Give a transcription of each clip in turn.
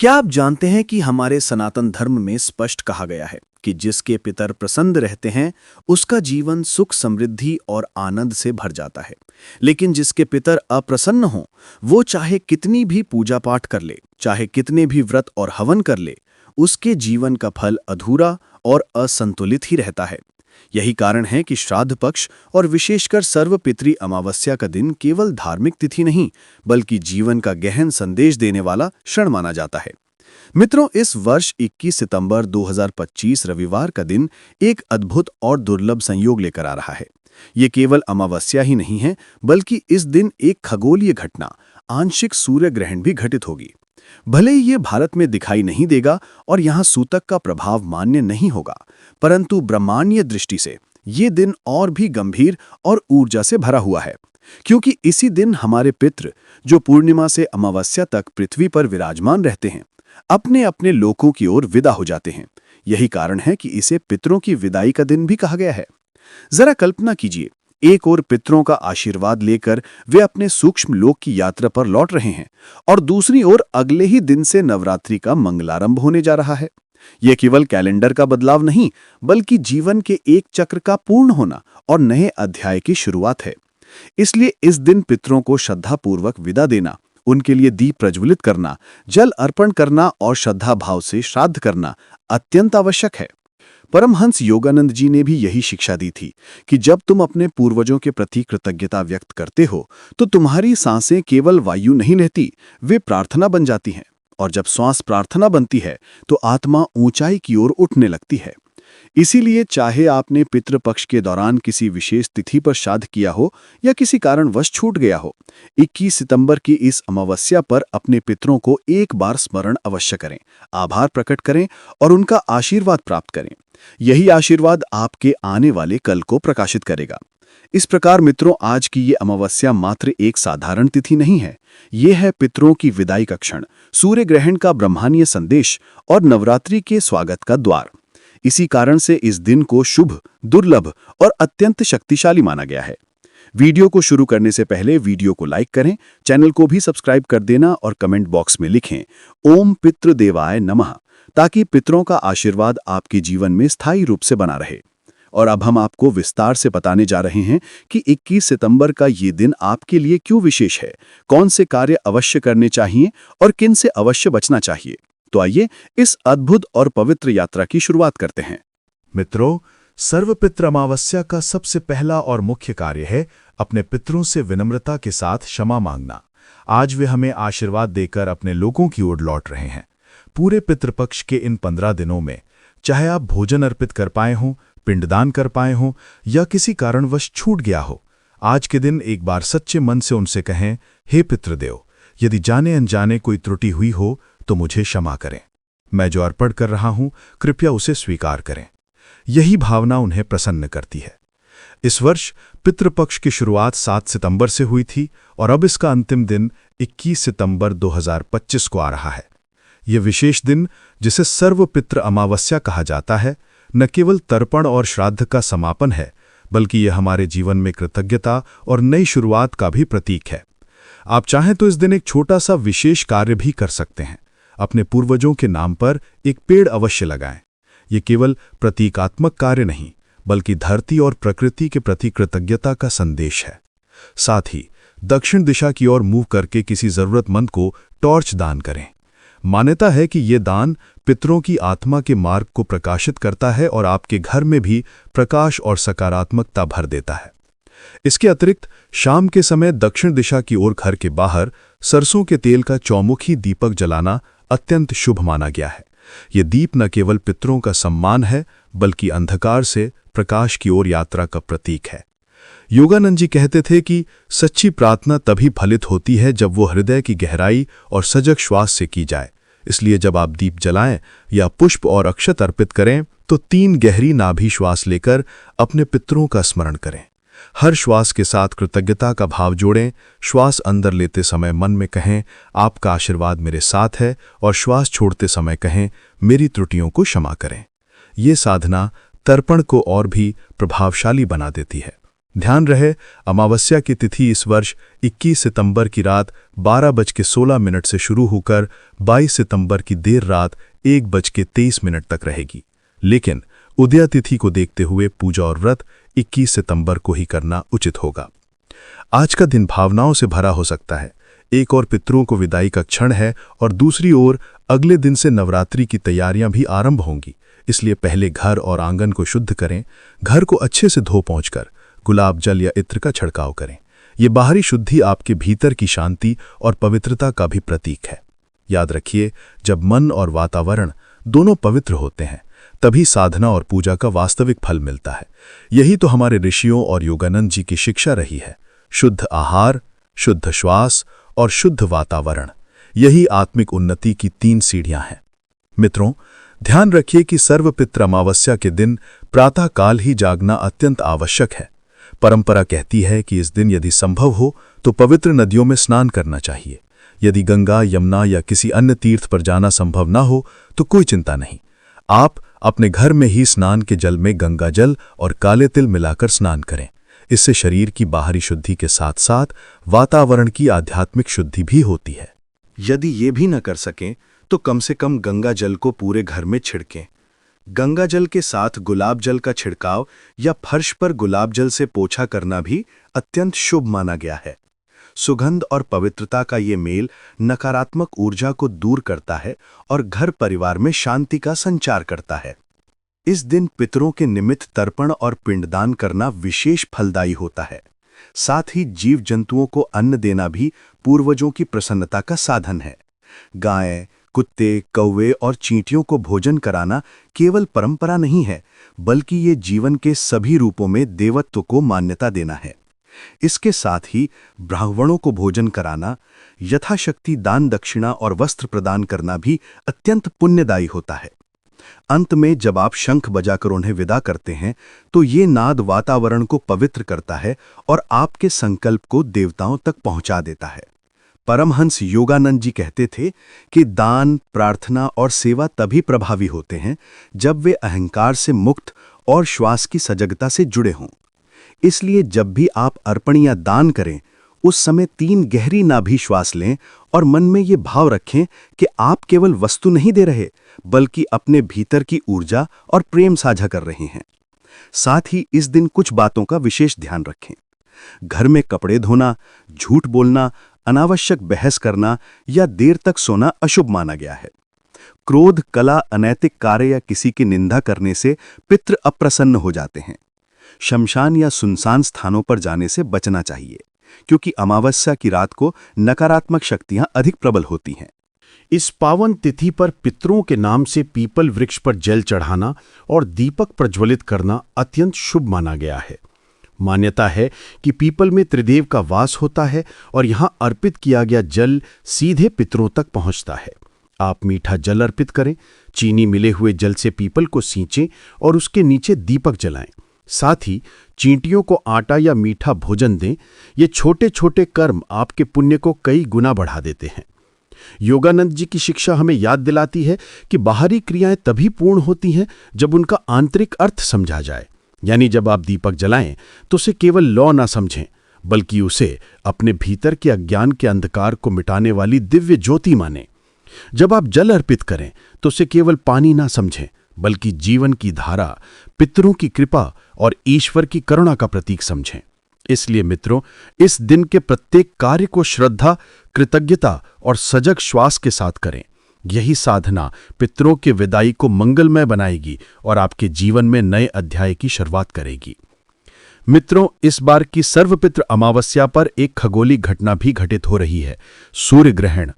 क्या आप जानते हैं कि हमारे सनातन धर्म में स्पष्ट कहा गया है कि जिसके पितर प्रसन्न रहते हैं उसका जीवन सुख समृद्धि और आनंद से भर जाता है। लेकिन जिसके पितर अप्रसन्न हों वो चाहे कितनी भी पूजा पाठ कर ले, चाहे कितने भी व्रत और हवन कर ले, उसके जीवन का फल अधूरा और असंतुलित ही रहता है। यही कारण है कि श्राद्ध पक्ष और विशेषकर सर्वपितृ अमावस्या का दिन केवल धार्मिक तिथि नहीं बल्कि जीवन का गहन संदेश देने वाला क्षण माना जाता है। मित्रों, इस वर्ष 21 सितंबर 2025 रविवार का दिन एक अद्भुत और दुर्लभ संयोग लेकर आ रहा है। ये केवल अमावस्या ही नहीं है बल्कि इस दिन एक खगोलीय घटना, आंशिक सूर्य ग्रहण भी घटित होगी। भले ही ये भारत में दिखाई नहीं देगा और यहाँ सूतक का प्रभाव मान्य नहीं होगा, परंतु ब्रह्मांडीय दृष्टि से ये दिन और भी गंभीर और ऊर्जा से भरा हुआ है, क्योंकि इसी दिन हमारे पितृ, जो पूर्णिमा से अमावस्या तक पृथ्वी पर विराजमान रहते हैं, अपने अपने लोकों की ओर विदा हो जाते हैं। यही कारण है कि इसे पितरों की विदाई का दिन भी कहा गया है। जरा कल्पना कीजिए, एक ओर पितरों का आशीर्वाद लेकर वे अपने सूक्ष्म लोक की यात्रा पर लौट रहे हैं और दूसरी ओर अगले ही दिन से नवरात्रि का मंगलारंभ होने जा रहा है। यह केवल कैलेंडर का बदलाव नहीं बल्कि जीवन के एक चक्र का पूर्ण होना और नए अध्याय की शुरुआत है। इसलिए इस दिन पितरों को श्रद्धापूर्वक विदा देना, उनके लिए दीप प्रज्वलित करना, जल अर्पण करना और श्रद्धा भाव से श्राद्ध करना अत्यंत आवश्यक है। परमहंस योगानंद जी ने भी यही शिक्षा दी थी कि जब तुम अपने पूर्वजों के प्रति कृतज्ञता व्यक्त करते हो तो तुम्हारी सांसें केवल वायु नहीं रहती, वे प्रार्थना बन जाती हैं। और जब श्वास प्रार्थना बनती है तो आत्मा ऊंचाई की ओर उठने लगती है। इसीलिए चाहे आपने पितृपक्ष के दौरान किसी विशेष तिथि पर श्राद्ध किया हो या किसी कारणवश छूट गया हो, 21 सितंबर की इस अमावस्या पर अपने पितरों को एक बार स्मरण अवश्य करें, आभार प्रकट करें और उनका आशीर्वाद प्राप्त करें। यही आशीर्वाद आपके आने वाले कल को प्रकाशित करेगा। इस प्रकार मित्रों, आज की ये अमावस्या मात्र एक साधारण तिथि नहीं है, ये है पितरों की विदाई का क्षण, सूर्य ग्रहण का ब्रह्मांडीय संदेश और नवरात्रि के स्वागत का द्वार। इसी कारण से इस दिन को शुभ, दुर्लभ और अत्यंत शक्तिशाली माना गया है। वीडियो को शुरू करने से पहले वीडियो को लाइक करें, चैनल को भी सब्सक्राइब कर देना और कमेंट बॉक्स में लिखें ओम पितृदेवाय नमः, ताकि पितरों का आशीर्वाद आपके जीवन में स्थायी रूप से बना रहे। और अब हम आपको विस्तार से बताने जा रहे हैं कि 21 सितंबर का ये दिन आपके लिए क्यों विशेष है, कौन से कार्य अवश्य करने चाहिए और किन से अवश्य बचना चाहिए। तो आइए इस अद्भुत और पवित्र यात्रा की शुरुआत करते हैं। मित्रों, सर्वपितृ अमावस्या का सबसे पहला और मुख्य कार्य है अपने पितरों से विनम्रता के साथ क्षमा मांगना। आज वे हमें आशीर्वाद देकर अपने लोगों की ओर लौट रहे हैं। पूरे पितृपक्ष के इन 15 दिनों में चाहे आप भोजन अर्पित कर पाए हों, पिंडदान कर पाए हों या किसी कारणवश छूट गया हो, आज के दिन एक बार सच्चे मन से उनसे कहें, हे पितृदेव, यदि जाने अनजाने कोई त्रुटि हुई हो तो मुझे क्षमा करें। मैं जो अर्पण कर रहा हूं कृपया उसे स्वीकार करें। यही भावना उन्हें प्रसन्न करती है। इस वर्ष पितृपक्ष की शुरुआत 7 सितंबर से हुई थी और अब इसका अंतिम दिन 21 सितंबर 2025 को आ रहा है। यह विशेष दिन, जिसे सर्वपितृ अमावस्या कहा जाता है, न केवल तर्पण और श्राद्ध का समापन है बल्कि यह हमारे जीवन में कृतज्ञता और नई शुरुआत का भी प्रतीक है। आप चाहें तो इस दिन एक छोटा सा विशेष कार्य भी कर सकते हैं। अपने पूर्वजों के नाम पर एक पेड़ अवश्य लगाएं। ये केवल प्रतीकात्मक कार्य नहीं बल्कि धरती और प्रकृति के प्रति कृतज्ञता का संदेश है। साथ ही दक्षिण दिशा की ओर मुंह करके किसी जरूरतमंद को टॉर्च दान करें। मान्यता है कि ये दान पितरों की आत्मा के मार्ग को प्रकाशित करता है और आपके घर में भी प्रकाश और सकारात्मकता भर देता है। इसके अतिरिक्त शाम के समय दक्षिण दिशा की ओर घर के बाहर सरसों के तेल का चौमुखी दीपक जलाना अत्यंत शुभ माना गया है। ये दीप न केवल पितरों का सम्मान है बल्कि अंधकार से प्रकाश की ओर यात्रा का प्रतीक है। योगानंद जी कहते थे कि सच्ची प्रार्थना तभी फलित होती है जब वो हृदय की गहराई और सजग श्वास से की जाए। इसलिए जब आप दीप जलाएं या पुष्प और अक्षत अर्पित करें तो 3 गहरी नाभि श्वास लेकर अपने पितरों का स्मरण करें। हर श्वास के साथ कृतज्ञता का भाव जोड़ें। श्वास अंदर लेते समय मन में कहें, आपका आशीर्वाद मेरे साथ है, और श्वास छोड़ते समय कहें, मेरी त्रुटियों को क्षमा करें। ये साधना तर्पण को और भी प्रभावशाली बना देती है। ध्यान रहे, अमावस्या की तिथि इस वर्ष 21 सितंबर की रात 12:16 से शुरू होकर 22 सितंबर की देर रात 1:23 तक रहेगी। लेकिन उदया तिथि को देखते हुए पूजा और व्रत 21 सितंबर को ही करना उचित होगा। आज का दिन भावनाओं से भरा हो सकता है। एक और पितरों को विदाई का क्षण है और दूसरी ओर अगले दिन से नवरात्रि की तैयारियां भी आरंभ होंगी। इसलिए पहले घर और आंगन को शुद्ध करें। घर को अच्छे से धो पोंछकर गुलाब जल या इत्र का छिड़काव करें। ये बाहरी शुद्धि आपके भीतर की शांति और पवित्रता का भी प्रतीक है। याद रखिए, जब मन और वातावरण दोनों पवित्र होते हैं तभी साधना और पूजा का वास्तविक फल मिलता है। यही तो हमारे ऋषियों और योगानंद जी की शिक्षा रही है। शुद्ध आहार, शुद्ध श्वास और शुद्ध वातावरण, यही आत्मिक उन्नति की 3 सीढ़ियां हैं। मित्रों, ध्यान रखिए कि सर्वपित्र अमावस्या के दिन प्रातःकाल ही जागना अत्यंत आवश्यक है। परंपरा कहती है कि इस दिन यदि संभव हो तो पवित्र नदियों में स्नान करना चाहिए। यदि गंगा, यमुना या किसी अन्य तीर्थ पर जाना संभव ना हो तो कोई चिंता नहीं। आप अपने घर में ही स्नान के जल में गंगा जल और काले तिल मिलाकर स्नान करें। इससे शरीर की बाहरी शुद्धि के साथ साथ वातावरण की आध्यात्मिक शुद्धि भी होती है। यदि ये भी न कर सकें तो कम से कम गंगा जल को पूरे घर में छिड़कें। गंगा जल के साथ गुलाब जल का छिड़काव या फर्श पर गुलाब जल से पोछा करना भी अत्यंत शुभ माना गया है। सुगंध और पवित्रता का ये मेल नकारात्मक ऊर्जा को दूर करता है और घर परिवार में शांति का संचार करता है। इस दिन पितरों के निमित्त तर्पण और पिंडदान करना विशेष फलदायी होता है। साथ ही जीव जंतुओं को अन्न देना भी पूर्वजों की प्रसन्नता का साधन है। गायें, कुत्ते, कौवे और चींटियों को भोजन कराना केवल परंपरा नहीं है, बल्कि ये जीवन के सभी रूपों में देवत्व को मान्यता देना है। इसके साथ ही ब्राह्मणों को भोजन कराना, यथाशक्ति दान दक्षिणा और वस्त्र प्रदान करना भी अत्यंत पुण्यदायी होता है। अंत में जब आप शंख बजाकर उन्हें विदा करते हैं तो ये नाद वातावरण को पवित्र करता है और आपके संकल्प को देवताओं तक पहुंचा देता है। परमहंस योगानंद जी कहते थे कि दान, प्रार्थना और सेवा तभी प्रभावी होते हैं जब वे अहंकार से मुक्त और श्वास की सजगता से जुड़े हों। इसलिए जब भी आप अर्पण या दान करें, उस समय 3 गहरी नाभि श्वास लें और मन में ये भाव रखें कि आप केवल वस्तु नहीं दे रहे, बल्कि अपने भीतर की ऊर्जा और प्रेम साझा कर रहे हैं। साथ ही इस दिन कुछ बातों का विशेष ध्यान रखें। घर में कपड़े धोना, झूठ बोलना, अनावश्यक बहस करना या देर तक सोना अशुभ माना गया है। क्रोध, कला, अनैतिक कार्य या किसी की निंदा करने से पितृ अप्रसन्न हो जाते हैं। शमशान या सुनसान स्थानों पर जाने से बचना चाहिए, क्योंकि अमावस्या की रात को नकारात्मक शक्तियां अधिक प्रबल होती हैं। इस पावन तिथि पर पितरों के नाम से पीपल वृक्ष पर जल चढ़ाना और दीपक प्रज्वलित करना अत्यंत शुभ माना गया है। मान्यता है कि पीपल में त्रिदेव का वास होता है और यहां अर्पित किया गया जल सीधे पितरों तक पहुंचता है। आप मीठा जल अर्पित करें, चीनी मिले हुए जल से पीपल को सींचें और उसके नीचे दीपक जलाएं। साथ ही चींटियों को आटा या मीठा भोजन दें। ये छोटे छोटे कर्म आपके पुण्य को कई गुना बढ़ा देते हैं। योगानंद जी की शिक्षा हमें याद दिलाती है कि बाहरी क्रियाएं तभी पूर्ण होती हैं जब उनका आंतरिक अर्थ समझा जाए। यानी जब आप दीपक जलाएं तो उसे केवल लौ ना समझें, बल्कि उसे अपने भीतर के अज्ञान के अंधकार को मिटाने वाली दिव्य ज्योति मानें। जब आप जल अर्पित करें तो उसे केवल पानी ना समझें, बल्कि जीवन की धारा, पितरों की कृपा और ईश्वर की करुणा का प्रतीक समझें। इसलिए मित्रों, इस दिन के प्रत्येक कार्य को श्रद्धा, कृतज्ञता और सजग श्वास के साथ करें। यही साधना पितरों के विदाई को मंगलमय बनाएगी और आपके जीवन में नए अध्याय की शुरुआत करेगी। मित्रों, इस बार की सर्वपितृ अमावस्या पर एक खगोलीय घटना भी घटित हो रही है, सूर्य ग्रहण।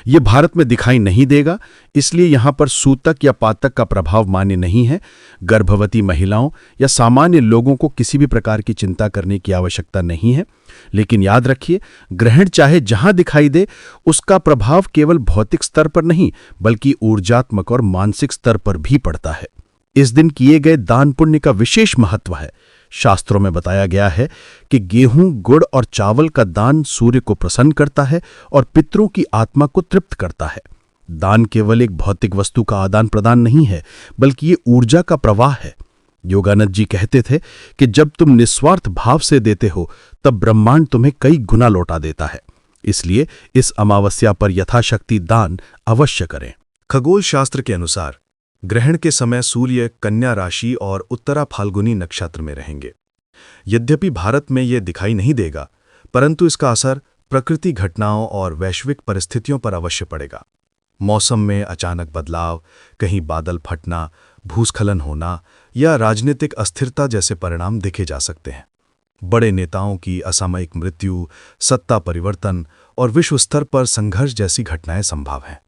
ये भारत में दिखाई नहीं देगा, इसलिए यहां पर सूतक या पातक का प्रभाव मान्य नहीं है। गर्भवती महिलाओं या सामान्य लोगों को किसी भी प्रकार की चिंता करने की आवश्यकता नहीं है। लेकिन याद रखिए, ग्रहण चाहे जहां दिखाई दे, उसका प्रभाव केवल भौतिक स्तर पर नहीं, बल्कि ऊर्जात्मक और मानसिक स्तर पर भी पड़ता है। इस दिन किए गए दान पुण्य का विशेष महत्व है। शास्त्रों में बताया गया है कि गेहूं, गुड़ और चावल का दान सूर्य को प्रसन्न करता है और पितरों की आत्मा को तृप्त करता है। दान केवल एक भौतिक वस्तु का आदान प्रदान नहीं है, बल्कि ये ऊर्जा का प्रवाह है। योगानंद जी कहते थे कि जब तुम निस्वार्थ भाव से देते हो तब ब्रह्मांड तुम्हें कई गुना लौटा देता है। इसलिए इस अमावस्या पर यथाशक्ति दान अवश्य करें। खगोल शास्त्र के अनुसार ग्रहण के समय सूर्य कन्या राशि और उत्तरा फाल्गुनी नक्षत्र में रहेंगे। यद्यपि भारत में यह दिखाई नहीं देगा, परंतु इसका असर प्रकृति घटनाओं और वैश्विक परिस्थितियों पर अवश्य पड़ेगा। मौसम में अचानक बदलाव, कहीं बादल फटना, भूस्खलन होना या राजनीतिक अस्थिरता जैसे परिणाम देखे जा सकते हैं। बड़े नेताओं की असामयिक मृत्यु, सत्ता परिवर्तन और विश्व स्तर पर संघर्ष जैसी घटनाएं संभव हैं।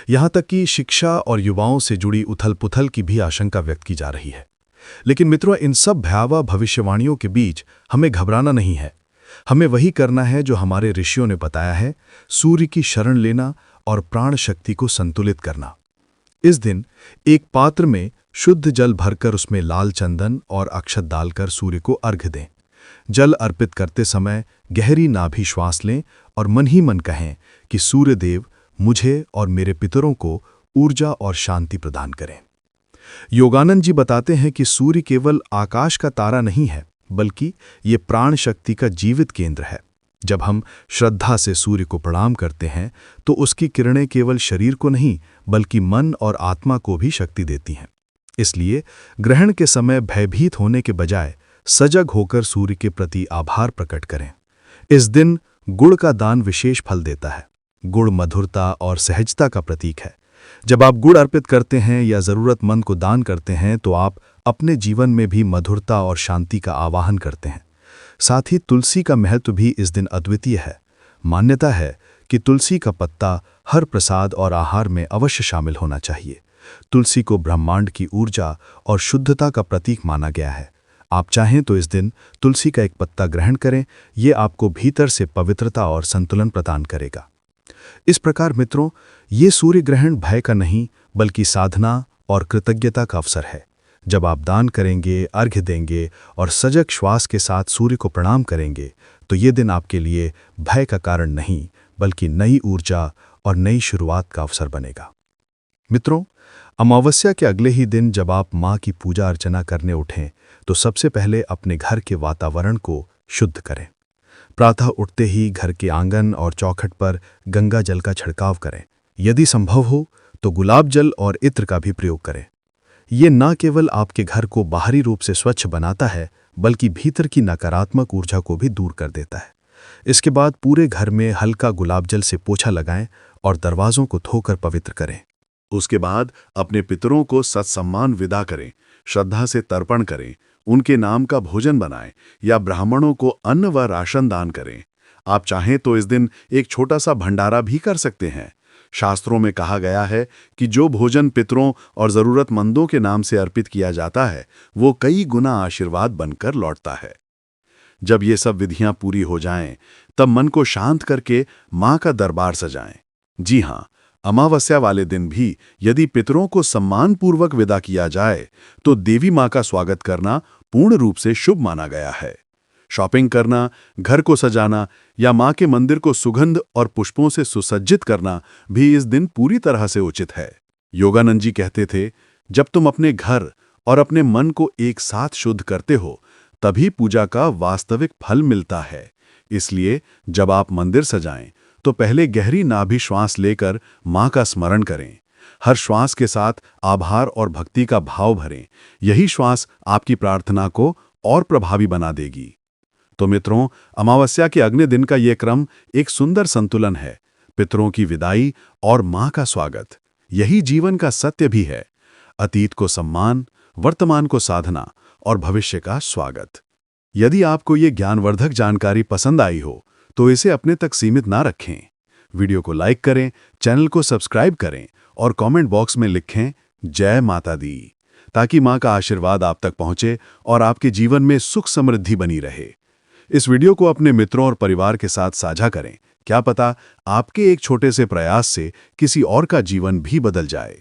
यहां तक कि शिक्षा और युवाओं से जुड़ी उथल-पुथल की भी आशंका व्यक्त की जा रही है। लेकिन मित्रों, इन सब भयावह भविष्यवाणियों के बीच हमें घबराना नहीं है। हमें वही करना है जो हमारे ऋषियों ने बताया है, सूर्य की शरण लेना और प्राण शक्ति को संतुलित करना। इस दिन एक पात्र में शुद्ध जल भरकर उसमें लाल चंदन और अक्षत डालकर सूर्य को अर्घ्य दें। जल अर्पित करते समय गहरी नाभि श्वास लें और मन ही मन कहें कि सूर्य देव मुझे और मेरे पितरों को ऊर्जा और शांति प्रदान करें। योगानंद जी बताते हैं कि सूर्य केवल आकाश का तारा नहीं है, बल्कि ये प्राण शक्ति का जीवित केंद्र है। जब हम श्रद्धा से सूर्य को प्रणाम करते हैं तो उसकी किरणें केवल शरीर को नहीं बल्कि मन और आत्मा को भी शक्ति देती हैं। इसलिए ग्रहण के समय भयभीत होने के बजाय सजग होकर सूर्य के प्रति आभार प्रकट करें। इस दिन गुड़ का दान विशेष फल देता है। गुड़ मधुरता और सहजता का प्रतीक है। जब आप गुड़ अर्पित करते हैं या जरूरतमंद को दान करते हैं तो आप अपने जीवन में भी मधुरता और शांति का आवाहन करते हैं। साथ ही तुलसी का महत्व भी इस दिन अद्वितीय है। मान्यता है कि तुलसी का पत्ता हर प्रसाद और आहार में अवश्य शामिल होना चाहिए। तुलसी को ब्रह्मांड की ऊर्जा और शुद्धता का प्रतीक माना गया है। आप चाहें तो इस दिन तुलसी का एक पत्ता ग्रहण करें, ये आपको भीतर से पवित्रता और संतुलन प्रदान करेगा। इस प्रकार मित्रों, ये सूर्य ग्रहण भय का नहीं बल्कि साधना और कृतज्ञता का अवसर है। जब आप दान करेंगे, अर्घ्य देंगे और सजग श्वास के साथ सूर्य को प्रणाम करेंगे तो ये दिन आपके लिए भय का कारण नहीं बल्कि नई ऊर्जा और नई शुरुआत का अवसर बनेगा। मित्रों, अमावस्या के अगले ही दिन जब आप माँ की पूजा अर्चना करने उठें तो सबसे पहले अपने घर के वातावरण को शुद्ध करें। प्रातः उठते ही घर के आंगन और चौखट पर गंगा जल का छिड़काव करें। यदि संभव हो तो गुलाब जल और इत्र का भी प्रयोग करें। ये न केवल आपके घर को बाहरी रूप से स्वच्छ बनाता है बल्कि भीतर की नकारात्मक ऊर्जा को भी दूर कर देता है। इसके बाद पूरे घर में हल्का गुलाब जल से पोछा लगाएं और दरवाजों को धोकर पवित्र करें। उसके बाद अपने पितरों को सत्सम्मान विदा करें, श्रद्धा से तर्पण करें, उनके नाम का भोजन बनाएं या ब्राह्मणों को अन्न व राशन दान करें। आप चाहें तो इस दिन एक छोटा सा भंडारा भी कर सकते हैं। शास्त्रों में कहा गया है कि जो भोजन पितरों और जरूरतमंदों के नाम से अर्पित किया जाता है वो कई गुना आशीर्वाद बनकर लौटता है। जब ये सब विधियां पूरी हो जाएं, तब मन को शांत करके मां का दरबार सजाएं। जी हाँ, अमावस्या वाले दिन भी यदि पितरों को सम्मानपूर्वक विदा किया जाए तो देवी मां का स्वागत करना पूर्ण रूप से शुभ माना गया है। शॉपिंग करना, घर को सजाना या मां के मंदिर को सुगंध और पुष्पों से सुसज्जित करना भी इस दिन पूरी तरह से उचित है। योगानंद जी कहते थे, जब तुम अपने घर और अपने मन को एक साथ शुद्ध करते हो तभी पूजा का वास्तविक फल मिलता है। इसलिए जब आप मंदिर सजाएं तो पहले गहरी नाभि श्वास लेकर मां का स्मरण करें। हर श्वास के साथ आभार और भक्ति का भाव भरें। यही श्वास आपकी प्रार्थना को और प्रभावी बना देगी। तो मित्रों, अमावस्या के अगले दिन का ये क्रम एक सुंदर संतुलन है। पितरों की विदाई और मां का स्वागत, यही जीवन का सत्य भी है। अतीत को सम्मान, वर्तमान को साधना और भविष्य का स्वागत। यदि आपको ये ज्ञानवर्धक जानकारी पसंद आई हो तो इसे अपने तक सीमित ना रखें। वीडियो को लाइक करें, चैनल को सब्सक्राइब करें और कमेंट बॉक्स में लिखें जय माता दी, ताकि मां का आशीर्वाद आप तक पहुंचे और आपके जीवन में सुख समृद्धि बनी रहे। इस वीडियो को अपने मित्रों और परिवार के साथ साझा करें। क्या पता आपके एक छोटे से प्रयास से किसी और का जीवन भी बदल जाए।